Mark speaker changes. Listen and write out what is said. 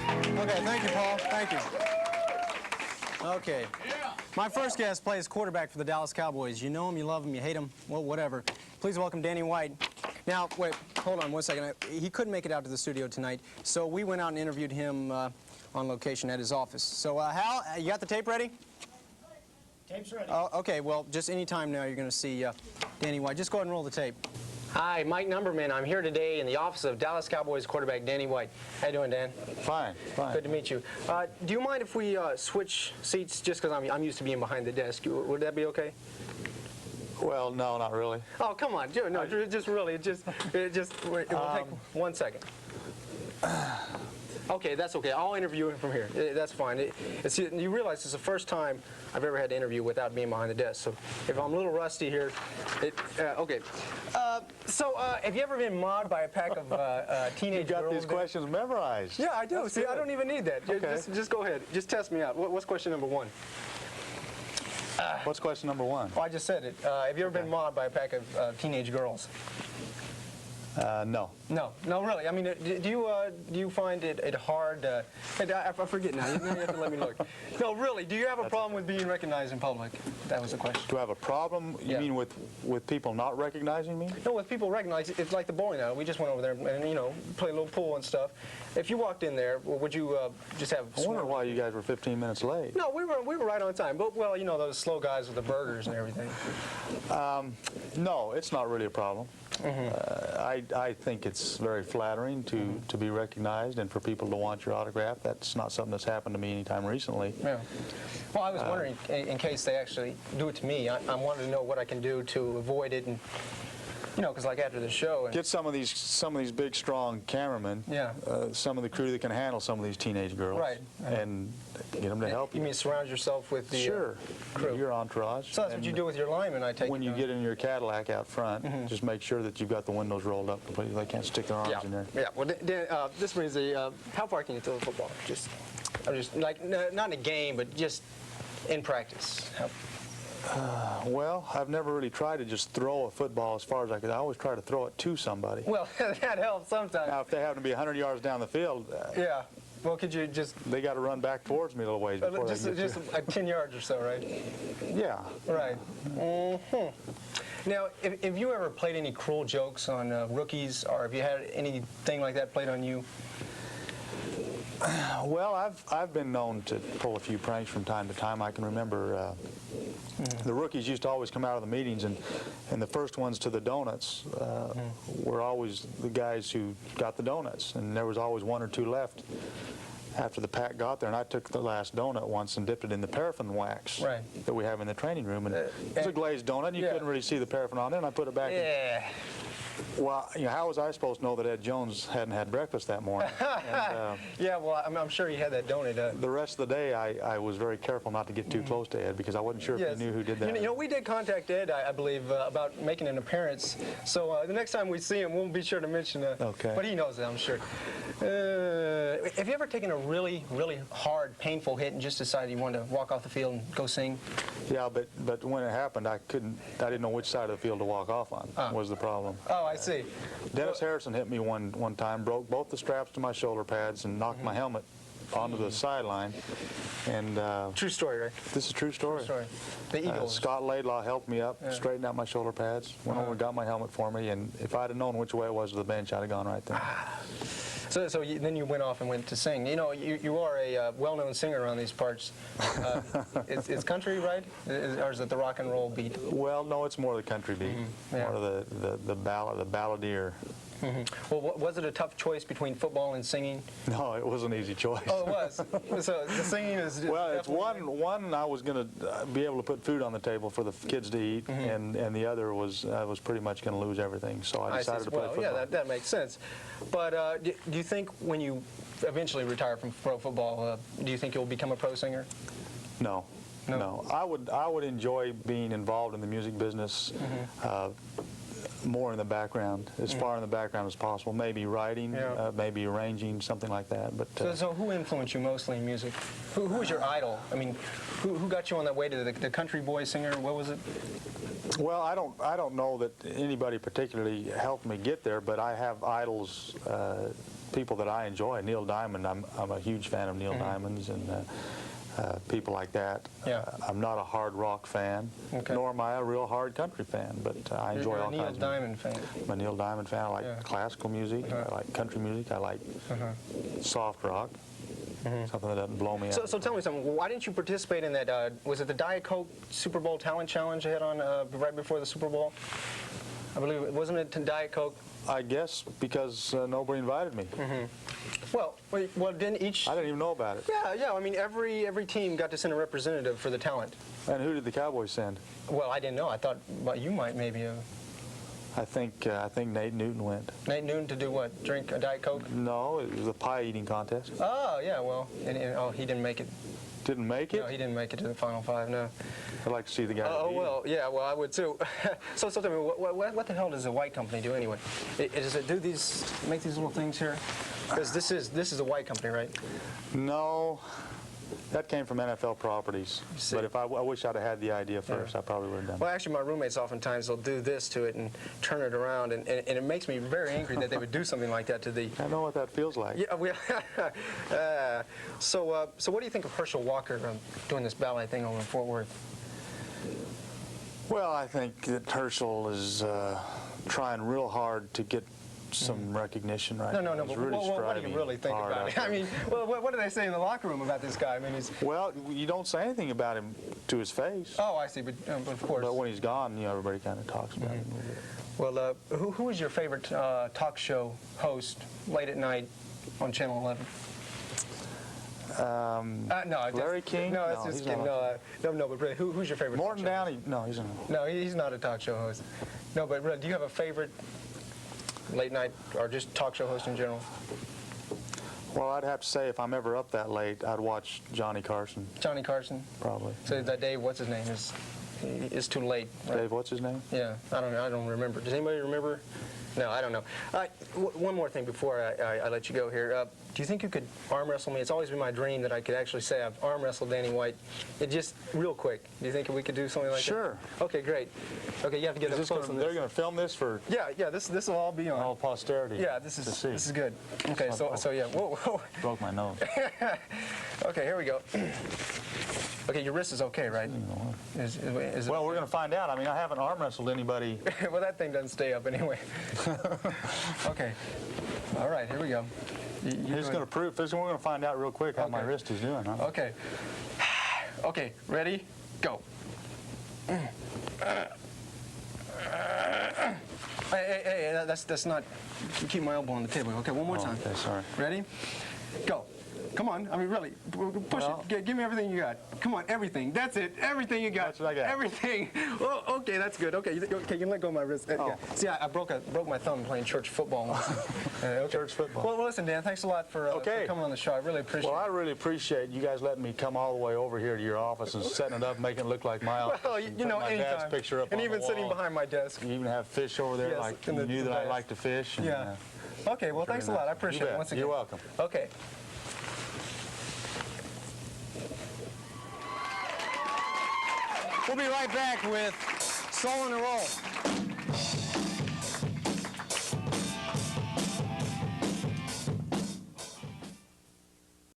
Speaker 1: Okay, thank you, Paul. Thank you. Okay. My first guest plays quarterback for the Dallas Cowboys. You know him, you love him, you hate him, well, whatever. Please welcome Danny White. Now, wait, hold on one second. He couldn't make it out to the studio tonight, so we went out and interviewed him on location at his office. So, Hal, you got the tape ready?
Speaker 2: Tape's ready.
Speaker 1: Okay, well, just any time now you're going to see Danny White. Just go ahead and roll the tape. Hi, Mike Numberman. I'm here today in the office of Dallas Cowboys quarterback Danny White. How you doing, Dan?
Speaker 3: Fine, fine.
Speaker 1: Good to meet you. Do you mind if we switch seats just because I'm used to being behind the desk? Would that be okay?
Speaker 3: Well, no, not really.
Speaker 1: Oh, come on. No, just really. We'll take 1 second. Okay, that's okay. I'll interview him from here. That's fine. You realize it's the first time I've ever had to interview without being behind the desk. So if I'm a little rusty here, okay. Have you ever been mobbed by a pack of teenage girls?
Speaker 3: You got these questions memorized.
Speaker 1: Yeah, I do.
Speaker 3: That's
Speaker 1: See,
Speaker 3: good.
Speaker 1: I don't even need that.
Speaker 3: Okay.
Speaker 1: Just go ahead. Just test me out. What's question number one?
Speaker 3: What's question number one?
Speaker 1: Oh, I just said it. Have you ever been mobbed by a pack of teenage girls?
Speaker 3: No.
Speaker 1: No, really. I mean, do you find it hard? I forget now. You have to let me look. No, really. Do you have a problem with being recognized in public? That was the question.
Speaker 3: Do I have a problem? You mean with people not recognizing me?
Speaker 1: No, with people recognizing. It's like the bowling alley. We just went over there and play a little pool and stuff. If you walked in there, would you just have?
Speaker 3: I wonder why you guys were 15 minutes late.
Speaker 1: No, we were right on time. But well, those slow guys with the burgers and everything.
Speaker 3: No, it's not really a problem. I think it's very flattering to be recognized and for people to want your autograph. That's not something that's happened to me anytime recently.
Speaker 1: Yeah. Well, I was wondering, in case they actually do it to me, I wanted to know what I can do to avoid it, and because like after the show,
Speaker 3: get some of these big, strong cameramen.
Speaker 1: Yeah.
Speaker 3: Some of the crew that can handle some of these teenage girls.
Speaker 1: Right.
Speaker 3: And get them to help you.
Speaker 1: You mean surround yourself with the crew?
Speaker 3: Your entourage.
Speaker 1: So that's what you do with your linemen, I take it.
Speaker 3: When you get in your Cadillac out front, just make sure that you've got the windows rolled up completely. They can't stick their arms in there.
Speaker 1: Yeah. Well, this brings the how far can you throw the football? Just like not in a game, but just in practice.
Speaker 3: Well, I've never really tried to just throw a football as far as I could. I always try to throw it to somebody.
Speaker 1: Well, that helps sometimes.
Speaker 3: Now, if they happen to be 100 yards down the field,
Speaker 1: yeah. Well, could you just?
Speaker 3: They got to run back towards me a little ways before
Speaker 1: just
Speaker 3: they get
Speaker 1: like 10 yards or so, right?
Speaker 3: Yeah.
Speaker 1: Right. Now, if you ever played any cruel jokes on rookies, or have you had anything like that played on you?
Speaker 3: Well, I've been known to pull a few pranks from time to time. I can remember the rookies used to always come out of the meetings, and the first ones to the donuts were always the guys who got the donuts, and there was always one or two left after the pack got there. And I took the last donut once and dipped it in the paraffin wax that we have in the training room, and it was a glazed donut, and you couldn't really see the paraffin on it, and I put it back in. Well, how was I supposed to know that Ed Jones hadn't had breakfast that morning? And,
Speaker 1: yeah, well, I'm sure he had that donut.
Speaker 3: The rest of the day, I was very careful not to get too close to Ed because I wasn't sure if he knew who did that.
Speaker 1: We did contact Ed, I believe, about making an appearance. So the next time we see him, we'll be sure to mention that.
Speaker 3: Okay.
Speaker 1: But he knows that, I'm sure. Have you ever taken a really, really hard, painful hit and just decided you wanted to walk off the field and go sing?
Speaker 3: Yeah, but when it happened, I didn't know which side of the field to walk off on. Was the problem.
Speaker 1: Oh, I see.
Speaker 3: Dennis Harrison hit me one time, broke both the straps to my shoulder pads, and knocked my helmet onto the sideline. And
Speaker 1: true story, right?
Speaker 3: This is a true story.
Speaker 1: True story. The Eagles.
Speaker 3: Scott Laidlaw helped me up, straightened out my shoulder pads, went over and got my helmet for me, and if I'd have known which way it was to the bench, I'd have gone right there.
Speaker 1: So then you went off and went to sing. You are a well-known singer around these parts. It's country, right? Or is it the rock and roll beat?
Speaker 3: Well, no, it's more the country beat, more of the balladeer.
Speaker 1: Well, was it a tough choice between football and singing?
Speaker 3: No, it was an easy choice.
Speaker 1: Oh, it was. So the singing is just
Speaker 3: well, it's one I was going to be able to put food on the table for the kids to eat, and the other was I was pretty much going to lose everything. So I decided to play football.
Speaker 1: Yeah, that makes sense. But do you think when you eventually retire from pro football, do you think you'll become a pro singer?
Speaker 3: No. I would enjoy being involved in the music business. More in the background, as far in the background as possible. Maybe writing, maybe arranging, something like that. But
Speaker 1: so who influenced you mostly in music? Who was your idol? I mean, who got you on that way to the country boy singer? What was it?
Speaker 3: Well, I don't know that anybody particularly helped me get there, but I have idols people that I enjoy. Neil Diamond, I'm a huge fan of Neil Diamond's and people like that.
Speaker 1: Yeah.
Speaker 3: I'm not a hard rock fan, nor am I a real hard country fan, but I enjoy all kinds of
Speaker 1: Neil Diamond fan.
Speaker 3: I'm a Neil Diamond fan. I like classical music. I like country music. I like soft rock. Something that doesn't blow me out.
Speaker 1: So tell me something. Why didn't you participate in that? Was it the Diet Coke Super Bowl Talent Challenge they had on right before the Super Bowl? I believe it wasn't it Diet Coke.
Speaker 3: I guess because nobody invited me.
Speaker 1: Well, didn't each?
Speaker 3: I didn't even know about it.
Speaker 1: Yeah. I mean, every team got to send a representative for the talent.
Speaker 3: And who did the Cowboys send?
Speaker 1: Well, I didn't know. I thought, well, you might maybe.
Speaker 3: I think Nate Newton went.
Speaker 1: Nate Newton to do what? Drink a Diet Coke?
Speaker 3: No, it was a pie eating contest.
Speaker 1: Oh yeah. Well, and he didn't make it.
Speaker 3: Didn't make it?
Speaker 1: No, he didn't make it to the Final Five. No.
Speaker 3: I'd like to see the guy.
Speaker 1: Oh well, yeah. Well, I would too. So tell me, what the hell does a white company do anyway? Does it do make these little things here? Because this is a white company, right?
Speaker 3: No, that came from NFL Properties.
Speaker 1: See.
Speaker 3: But if I wish I'd have had the idea first, I probably would have done it.
Speaker 1: Well, actually, my roommates oftentimes they'll do this to it and turn it around, and it makes me very angry that they would do something like that to the.
Speaker 3: I know what that feels like.
Speaker 1: Yeah. So what do you think of Herschel Walker doing this ballet thing over in Fort Worth?
Speaker 3: Well, I think that Herschel is trying real hard to get some recognition right now.
Speaker 1: No.
Speaker 3: He's
Speaker 1: But
Speaker 3: really
Speaker 1: what do you
Speaker 3: striving
Speaker 1: really think
Speaker 3: hard
Speaker 1: about
Speaker 3: out
Speaker 1: it?
Speaker 3: there.
Speaker 1: I mean, well, what do they say in the locker room about this guy? I mean, he's.
Speaker 3: Well, you don't say anything about him to his face.
Speaker 1: Oh, I see. But of course.
Speaker 3: But when he's gone, everybody kind of talks about him a little bit.
Speaker 1: Well, who is your favorite talk show host late at night on Channel 11? No,
Speaker 3: Larry King?
Speaker 1: No, that's just
Speaker 3: he's
Speaker 1: kidding.
Speaker 3: not
Speaker 1: No, but really, who's your favorite?
Speaker 3: Morton
Speaker 1: talk show
Speaker 3: Downey? No, he's not.
Speaker 1: host? No, he's not a talk show host. No, but really, do you have a favorite late night or just talk show host in general?
Speaker 3: Well, I'd have to say if I'm ever up that late, I'd watch Johnny Carson,
Speaker 1: Johnny Carson.
Speaker 3: probably.
Speaker 1: So that Dave, what's his name? Is too late. Right?
Speaker 3: Dave, what's his name?
Speaker 1: Yeah, I don't remember. Does anybody remember? No, I don't know. One more thing before I let you go here. Do you think you could arm wrestle me? It's always been my dream that I could actually say I've arm wrestled Danny White. It just real quick. Do you think we could do something like that?
Speaker 3: Sure.
Speaker 1: Okay, great. Okay, you have to get up close on this.
Speaker 3: They're going to film this for
Speaker 1: Yeah. This will all be on.
Speaker 3: all posterity.
Speaker 1: Yeah, this
Speaker 3: to see.
Speaker 1: is good. Okay, so yeah. Whoa.
Speaker 3: Broke my nose.
Speaker 1: Okay, here we go. Okay, your wrist is okay, right? Is it,
Speaker 3: Well, we're going to find out. I mean, I haven't arm wrestled anybody.
Speaker 1: well, that thing doesn't stay up anyway. Okay. All right, here we go.
Speaker 3: He's going to prove. We're going to find out real quick how my
Speaker 1: Okay.
Speaker 3: wrist is doing. Huh?
Speaker 1: Okay. Okay, ready? Go. Hey, that's not. Keep my elbow on the table. Okay, one more time.
Speaker 3: Okay, sorry.
Speaker 1: Ready? Go. Come on. I mean, really. Push it. Give me everything you got. Come on, everything. That's it. Everything you got.
Speaker 3: That's what I got.
Speaker 1: Everything. Oh, okay, that's good. Okay, you can let go of my wrist. Yeah. See, I broke my thumb playing church football once. Okay.
Speaker 3: Church football.
Speaker 1: Well, listen, Dan. Thanks a lot for coming on the show. I really appreciate
Speaker 3: Well,
Speaker 1: it.
Speaker 3: I really appreciate you guys letting me come all the way over here to your office and setting it up, making it look like my office.
Speaker 1: Well,
Speaker 3: and
Speaker 1: you know,
Speaker 3: putting my dad's
Speaker 1: anytime.
Speaker 3: picture up
Speaker 1: and
Speaker 3: on
Speaker 1: even
Speaker 3: the
Speaker 1: sitting
Speaker 3: wall.
Speaker 1: behind my desk.
Speaker 3: You even have fish over there,
Speaker 1: Yes,
Speaker 3: like
Speaker 1: in
Speaker 3: you
Speaker 1: the
Speaker 3: knew that I
Speaker 1: glass.
Speaker 3: like to fish. And,
Speaker 1: Yeah. Okay, well, thanks a lot. I appreciate
Speaker 3: You
Speaker 1: it
Speaker 3: bet.
Speaker 1: once again.
Speaker 3: You're welcome.
Speaker 1: Okay. We'll be right back with Soul in the Roll.